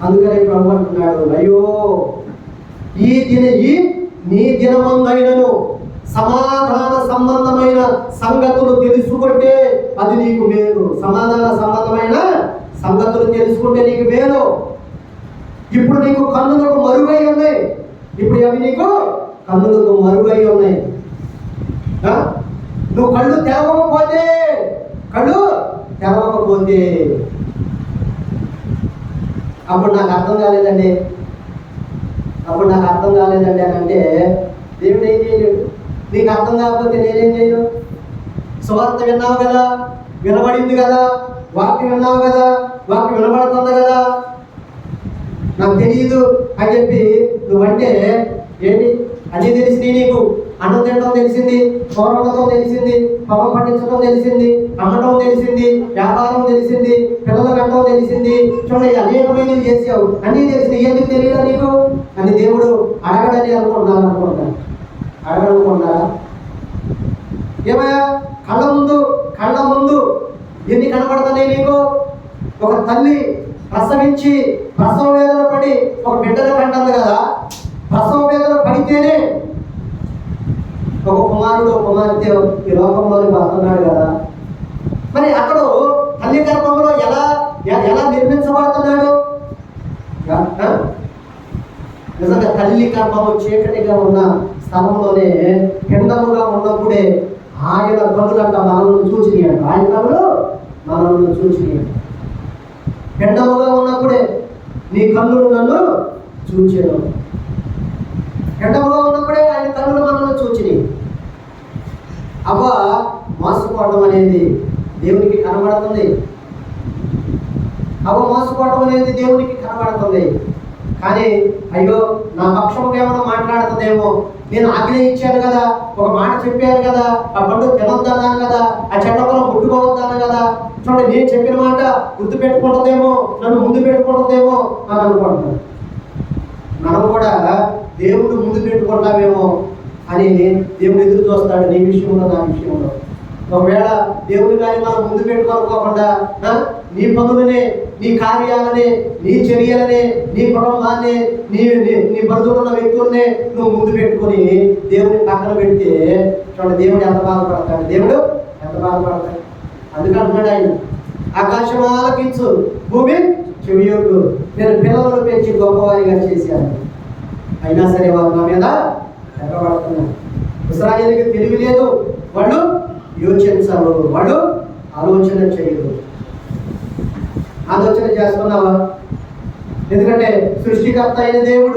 అందుకనే ప్రభు అంటున్నాడు, అయ్యో నీ దినమందైనను సమాధాన సంబంధమైన సంగతులు తెలుసుకుంటే అది నీకు మేలు. సమాధాన సంబంధమైన సంగతులు తెలుసుకుంటే నీకు మేలు. ఇప్పుడు నీకు కన్నులకు మరుగై ఉన్నాయి. ఇప్పుడు అవి నీకు కన్నులకు మరుగై ఉన్నాయి. నువ్వు కళ్ళు తెరవకపోతే అప్పుడు నాకు అర్థం కాలేదండి అని అంటే దేవుడు ఏం చేయలేడు. నీకు అర్థం కాకపోతే నేనేం చేయను? సువార్త విన్నావు కదా, వినబడింది కదా, వాక్యం విన్నావు కదా, వాక్యం వినబడుతుంది కదా, నాకు తెలియదు అని చెప్పి నువ్వంటే ఏంటి? అన్నీ తెలిసింది నీకు. అన్నం తినడం తెలిసింది, కూర వండటం తెలిసింది, పొలం పండించడం తెలిసింది, అమ్మటం తెలిసింది, వ్యాపారం తెలిసింది, పిల్లల కట్టడం తెలిసింది. చూడండి, అనేకమైనవి చేసావు, అన్నీ తెలిసింది. ఎందుకు తెలియదా నీకు అని దేవుడు అడగడని అనుకుంటున్నారా? ఏమయ్యా, కళ్ళ ముందు ఎన్ని కనబడుతున్నాయి నీకు? ఒక తల్లి ప్రసవించి ప్రసవ వేదన పడి ఒక బిడ్డను కంటుంది కదా. ప్రసవ వేదన పడితేనే ఒక కుమారుడు కుమార్తె ఈ లోకంలోకి వస్తున్నాడు కదా. మరి అతడు తల్లి గర్భంలో ఎలా నిర్మించబడుతున్నాడు? నిజంగా తల్లి గర్భము చీకటిగా ఉన్న స్థలంలోనే పిండముగా ఉన్నప్పుడే ఆయన కనులంట మనల్ని చూసినాయంట. ఆయన కనులు మనల్ని చూసినాయంట. పిండముగా ఉన్నప్పుడే నీ కన్నులు నన్ను చూచాను. పిండముగా ఉన్నప్పుడే ఆయన కన్నులు మనల్ని చూచినాయి. అవ్వ మోసపోవడం అనేది దేవునికి కనబడుతుంది. కానీ అయ్యో, నా పక్షముగా ఏమైనా మాట్లాడుతుందేమో, నేను ఆజ్ఞ ఇచ్చాను కదా, ఒక మాట చెప్పాను కదా, ఆ పండు తినొద్దన్నాను కదా, ఆ చెడ్డ పొలం ముట్టుకోవద్దాను కదా, చూడండి నేను చెప్పిన మాట గుర్తు పెట్టుకుంటుందేమో, నన్ను ముందు పెట్టుకుంటుందేమో అని అనుకుంటున్నాను. మనం కూడా దేవుడు ముందు పెట్టుకుంటామేమో అని దేవుడు ఎదురు చూస్తాడు నీ విషయంలో, నా విషయంలో. ఒకవేళ దేవుడు కానీ మనం ముందు పెట్టుకోకుండా నీ పనులనే, నీ కార్యాలనే, నీ చర్యలనే, నీ కుటుంబాన్ని, నీ బంధువులున్న వ్యక్తులనే నువ్వు ముందు పెట్టుకొని దేవుడిని పక్కన పెడితే చూడండి దేవుడు ఎంత బాధపడతాడు. అందుకంటున్నాడు ఆయన, ఆకాశం ఆలకించు, భూమి చెవియొగ్గు, నేను పిల్లలను పెంచి గొప్పవారిగా చేశాను. అయినా సరే వాళ్ళు నా మీద ఎగబడుతున్నారు. ఇశ్రాయేలుకి తెలివి లేదు, వాళ్ళు యోచించరు, వాళ్ళు ఆలోచన చేయరు. ఆలోచన చేస్తున్నావా? ఎందుకంటే సృష్టికర్త అయిన దేవుడు